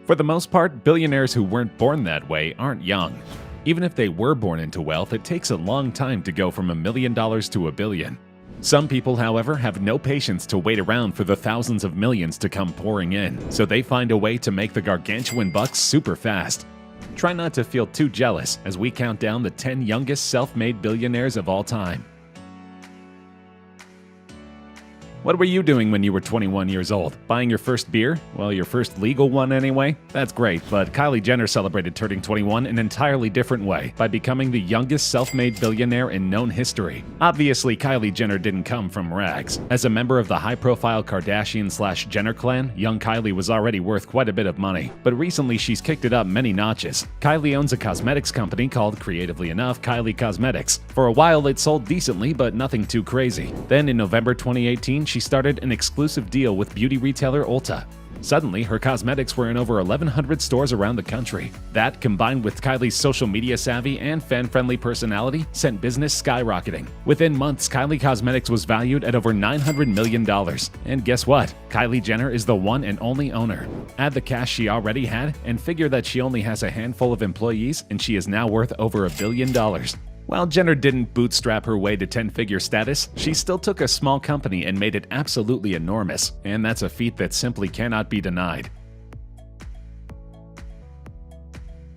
For the most part, billionaires who weren't born that way aren't young. Even if they were born into wealth, it takes a long time to go from $1 million to $1 billion. Some people, however, have no patience to wait around for the thousands of millions to come pouring in, so they find a way to make the gargantuan bucks super fast. Try not to feel too jealous as we count down the 10 youngest self-made billionaires of all time. What were you doing when you were 21 years old? Buying your first beer? Well, your first legal one anyway? That's great, but Kylie Jenner celebrated turning 21 an entirely different way, by becoming the youngest self-made billionaire in known history. Obviously, Kylie Jenner didn't come from rags. As a member of the high-profile Kardashian/Jenner clan, young Kylie was already worth quite a bit of money, but recently she's kicked it up many notches. Kylie owns a cosmetics company called, creatively enough, Kylie Cosmetics. For a while, it sold decently, but nothing too crazy. Then in November 2018, she started an exclusive deal with beauty retailer Ulta. Suddenly, her cosmetics were in over 1,100 stores around the country. That, combined with Kylie's social media savvy and fan-friendly personality, sent business skyrocketing. Within months, Kylie Cosmetics was valued at over $900 million. And guess what? Kylie Jenner is the one and only owner. Add the cash she already had, and figure that she only has a handful of employees, and she is now worth over $1 billion. While Jenner didn't bootstrap her way to 10-figure status, she still took a small company and made it absolutely enormous, and that's a feat that simply cannot be denied.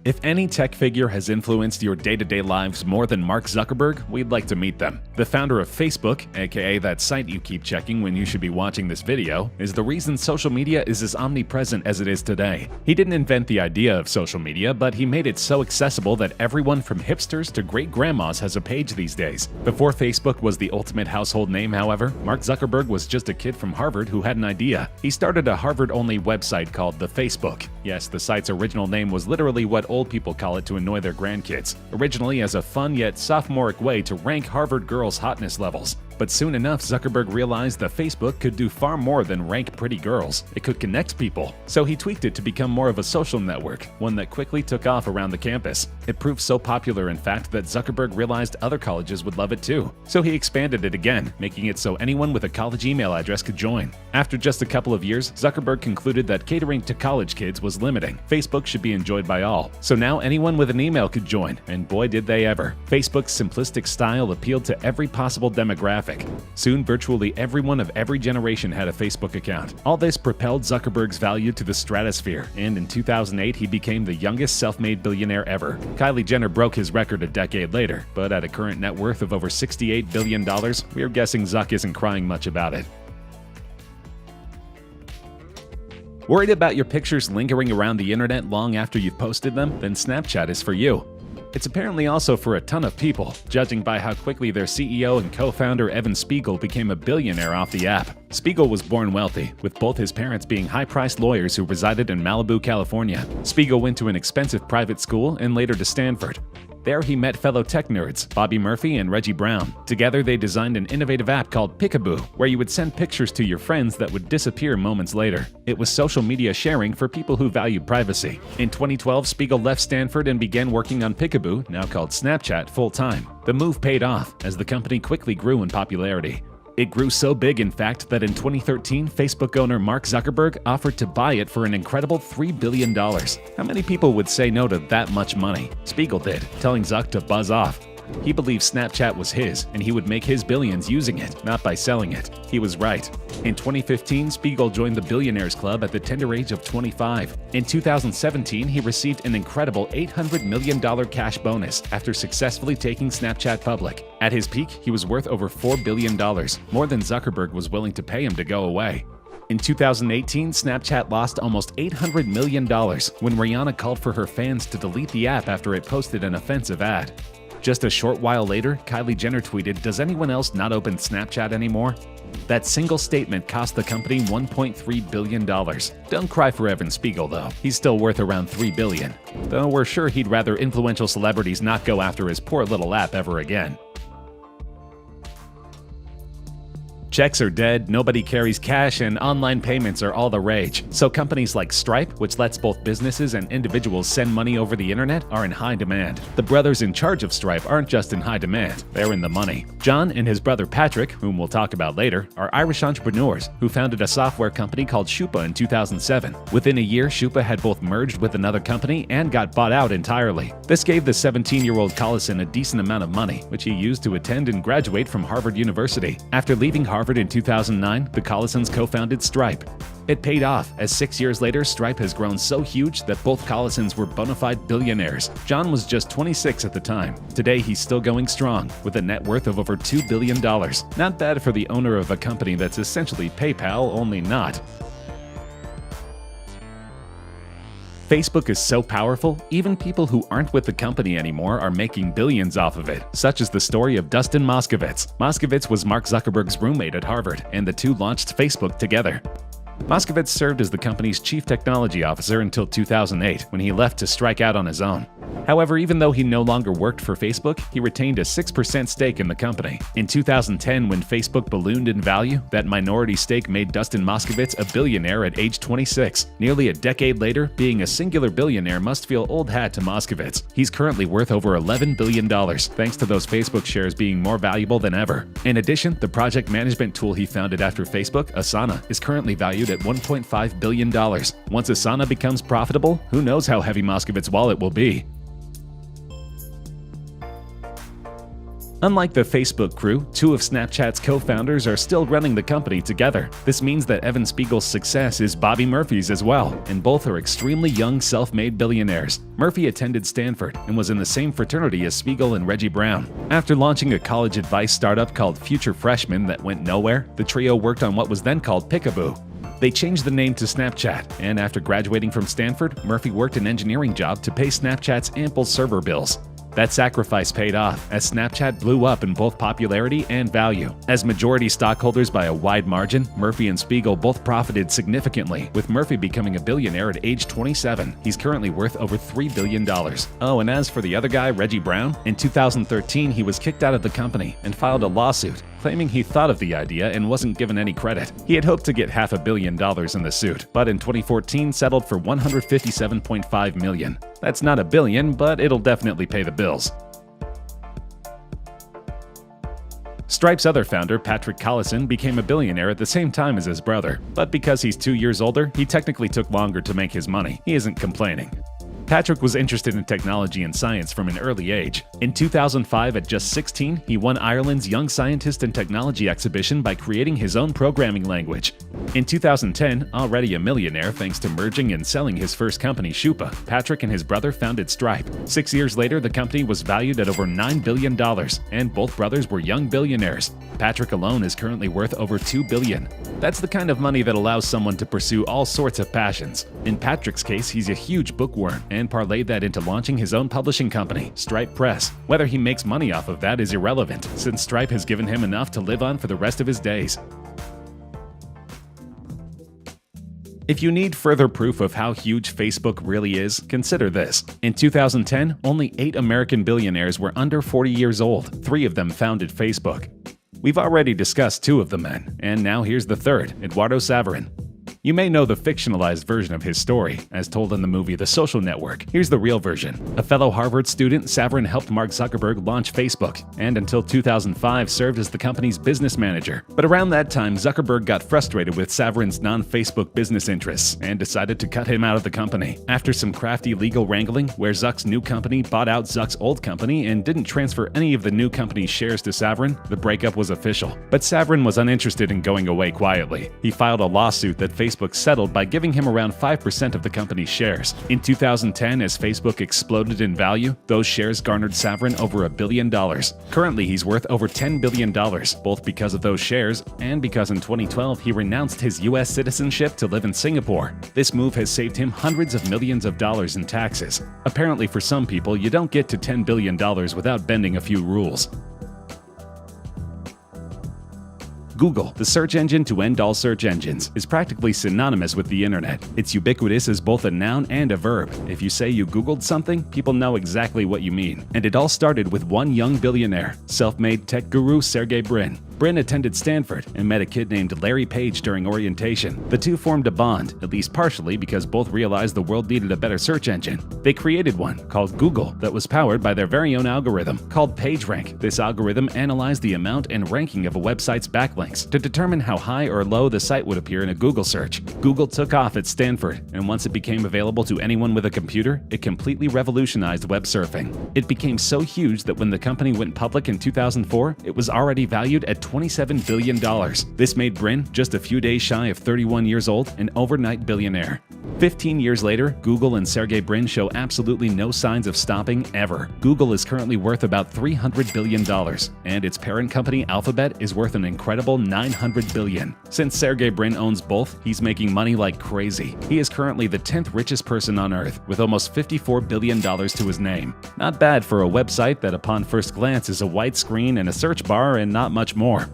If any tech figure has influenced your day-to-day lives more than Mark Zuckerberg, we'd like to meet them. The founder of Facebook, aka that site you keep checking when you should be watching this video, is the reason social media is as omnipresent as it is today. He didn't invent the idea of social media, but he made it so accessible that everyone from hipsters to great-grandmas has a page these days. Before Facebook was the ultimate household name, however, Mark Zuckerberg was just a kid from Harvard who had an idea. He started a Harvard-only website called The Facebook. Yes, the site's original name was literally what old people call it to annoy their grandkids, originally as a fun yet sophomoric way to rank Harvard girls' hotness levels. But soon enough, Zuckerberg realized that Facebook could do far more than rank pretty girls. It could connect people. So he tweaked it to become more of a social network, one that quickly took off around the campus. It proved so popular, in fact, that Zuckerberg realized other colleges would love it too. So he expanded it again, making it so anyone with a college email address could join. After just a couple of years, Zuckerberg concluded that catering to college kids was limiting. Facebook should be enjoyed by all. So now anyone with an email could join, and boy did they ever. Facebook's simplistic style appealed to every possible demographic. Soon, virtually everyone of every generation had a Facebook account. All this propelled Zuckerberg's value to the stratosphere, and in 2008 he became the youngest self-made billionaire ever. Kylie Jenner broke his record a decade later, but at a current net worth of over $68 billion, we're guessing Zuck isn't crying much about it. Worried about your pictures lingering around the internet long after you've posted them? Then Snapchat is for you. It's apparently also for a ton of people, judging by how quickly their CEO and co-founder Evan Spiegel became a billionaire off the app. Spiegel was born wealthy, with both his parents being high-priced lawyers who resided in Malibu, California. Spiegel went to an expensive private school and later to Stanford. There he met fellow tech nerds, Bobby Murphy and Reggie Brown. Together they designed an innovative app called Peekaboo, where you would send pictures to your friends that would disappear moments later. It was social media sharing for people who valued privacy. In 2012, Spiegel left Stanford and began working on Peekaboo, now called Snapchat, full-time. The move paid off, as the company quickly grew in popularity. It grew so big, in fact, that in 2013, Facebook owner Mark Zuckerberg offered to buy it for an incredible $3 billion. How many people would say no to that much money? Spiegel did, telling Zuck to buzz off. He believed Snapchat was his, and he would make his billions using it, not by selling it. He was right. In 2015, Spiegel joined the Billionaires Club at the tender age of 25. In 2017, he received an incredible $800 million cash bonus after successfully taking Snapchat public. At his peak, he was worth over $4 billion, more than Zuckerberg was willing to pay him to go away. In 2018, Snapchat lost almost $800 million when Rihanna called for her fans to delete the app after it posted an offensive ad. Just a short while later, Kylie Jenner tweeted, "Does anyone else not open Snapchat anymore?" That single statement cost the company $1.3 billion. Don't cry for Evan Spiegel, though. He's still worth around $3 billion. Though we're sure he'd rather influential celebrities not go after his poor little app ever again. Checks are dead, nobody carries cash, and online payments are all the rage. So companies like Stripe, which lets both businesses and individuals send money over the internet, are in high demand. The brothers in charge of Stripe aren't just in high demand, they're in the money. John and his brother Patrick, whom we'll talk about later, are Irish entrepreneurs who founded a software company called Shupa in 2007. Within a year, Shupa had both merged with another company and got bought out entirely. This gave the 17-year-old Collison a decent amount of money, which he used to attend and graduate from Harvard University. After leaving Harvard in 2009, the Collisons co-founded Stripe. It paid off, as 6 years later, Stripe has grown so huge that both Collisons were bona fide billionaires. John was just 26 at the time. Today, he's still going strong, with a net worth of over $2 billion. Not bad for the owner of a company that's essentially PayPal, only not. Facebook is so powerful, even people who aren't with the company anymore are making billions off of it, such as the story of Dustin Moskovitz. Moskovitz was Mark Zuckerberg's roommate at Harvard, and the two launched Facebook together. Moskovitz served as the company's chief technology officer until 2008, when he left to strike out on his own. However, even though he no longer worked for Facebook, he retained a 6% stake in the company. In 2010, when Facebook ballooned in value, that minority stake made Dustin Moskovitz a billionaire at age 26. Nearly a decade later, being a singular billionaire must feel old hat to Moskovitz. He's currently worth over $11 billion, thanks to those Facebook shares being more valuable than ever. In addition, the project management tool he founded after Facebook, Asana, is currently valued at $1.5 billion. Once Asana becomes profitable, who knows how heavy Moskovitz's wallet will be. Unlike the Facebook crew, two of Snapchat's co-founders are still running the company together. This means that Evan Spiegel's success is Bobby Murphy's as well, and both are extremely young, self-made billionaires. Murphy attended Stanford and was in the same fraternity as Spiegel and Reggie Brown. After launching a college advice startup called Future Freshman that went nowhere, the trio worked on what was then called Picaboo. They changed the name to Snapchat, and after graduating from Stanford, Murphy worked an engineering job to pay Snapchat's ample server bills. That sacrifice paid off, as Snapchat blew up in both popularity and value. As majority stockholders by a wide margin, Murphy and Spiegel both profited significantly, with Murphy becoming a billionaire at age 27. He's currently worth over $3 billion. Oh, and as for the other guy, Reggie Brown, in 2013 he was kicked out of the company and filed a lawsuit, claiming he thought of the idea and wasn't given any credit. He had hoped to get $500 million in the suit, but in 2014 settled for $157.5 million. That's not a billion, but it'll definitely pay the bills. Stripe's other founder, Patrick Collison, became a billionaire at the same time as his brother, but because he's 2 years older, he technically took longer to make his money. He isn't complaining. Patrick was interested in technology and science from an early age. In 2005, at just 16, he won Ireland's Young Scientist and Technology exhibition by creating his own programming language. In 2010, already a millionaire thanks to merging and selling his first company, Shupa, Patrick and his brother founded Stripe. 6 years later, the company was valued at over $9 billion, and both brothers were young billionaires. Patrick alone is currently worth over $2 billion. That's the kind of money that allows someone to pursue all sorts of passions. In Patrick's case, he's a huge bookworm, and parlayed that into launching his own publishing company, Stripe Press. Whether he makes money off of that is irrelevant, since Stripe has given him enough to live on for the rest of his days. If you need further proof of how huge Facebook really is, consider this. In 2010, only 8 American billionaires were under 40 years old. 3 of them founded Facebook. We've already discussed 2 of the men, and now here's the third, Eduardo Saverin. You may know the fictionalized version of his story, as told in the movie The Social Network. Here's the real version. A fellow Harvard student, Saverin helped Mark Zuckerberg launch Facebook, and until 2005 served as the company's business manager. But around that time, Zuckerberg got frustrated with Saverin's non-Facebook business interests and decided to cut him out of the company. After some crafty legal wrangling, where Zuck's new company bought out Zuck's old company and didn't transfer any of the new company's shares to Saverin, the breakup was official. But Saverin was uninterested in going away quietly. He filed a lawsuit that Facebook settled by giving him around 5% of the company's shares. In 2010, as Facebook exploded in value, those shares garnered Saverin over $1 billion. Currently, he's worth over $10 billion, both because of those shares and because in 2012 he renounced his US citizenship to live in Singapore. This move has saved him hundreds of millions of dollars in taxes. Apparently, for some people, you don't get to $10 billion without bending a few rules. Google, the search engine to end all search engines, is practically synonymous with the internet. It's ubiquitous as both a noun and a verb. If you say you Googled something, people know exactly what you mean. And it all started with one young billionaire, self-made tech guru Sergey Brin. Brin attended Stanford and met a kid named Larry Page during orientation. The two formed a bond, at least partially because both realized the world needed a better search engine. They created one, called Google, that was powered by their very own algorithm, called PageRank. This algorithm analyzed the amount and ranking of a website's backlinks to determine how high or low the site would appear in a Google search. Google took off at Stanford, and once it became available to anyone with a computer, it completely revolutionized web surfing. It became so huge that when the company went public in 2004, it was already valued at $27 billion. This made Brin, just a few days shy of 31 years old, an overnight billionaire. 15 years later, Google and Sergey Brin show absolutely no signs of stopping ever. Google is currently worth about $300 billion, and its parent company Alphabet is worth an incredible $900 billion. Since Sergey Brin owns both, he's making money like crazy. He is currently the 10th richest person on Earth, with almost $54 billion to his name. Not bad for a website that upon first glance is a white screen and a search bar and not much more.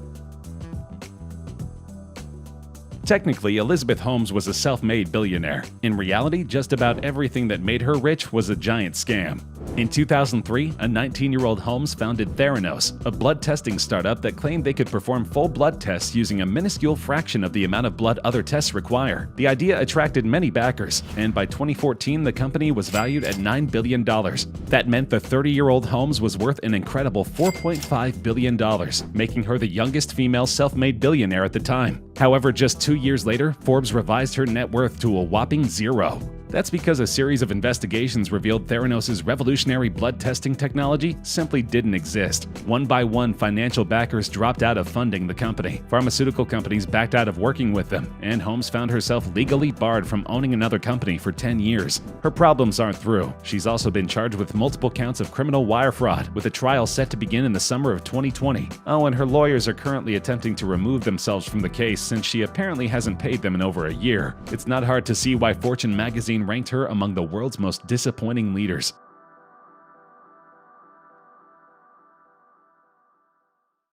Technically, Elizabeth Holmes was a self-made billionaire. In reality, just about everything that made her rich was a giant scam. In 2003, a 19-year-old Holmes founded Theranos, a blood testing startup that claimed they could perform full blood tests using a minuscule fraction of the amount of blood other tests require. The idea attracted many backers, and by 2014, the company was valued at $9 billion. That meant the 30-year-old Holmes was worth an incredible $4.5 billion, making her the youngest female self-made billionaire at the time. However, just 2 years later, Forbes revised her net worth to a whopping zero. That's because a series of investigations revealed Theranos' revolutionary blood testing technology simply didn't exist. One by one, financial backers dropped out of funding the company. Pharmaceutical companies backed out of working with them, and Holmes found herself legally barred from owning another company for 10 years. Her problems aren't through. She's also been charged with multiple counts of criminal wire fraud, with a trial set to begin in the summer of 2020. Oh, and her lawyers are currently attempting to remove themselves from the case since she apparently hasn't paid them in over a year. It's not hard to see why Fortune magazine ranked her among the world's most disappointing leaders.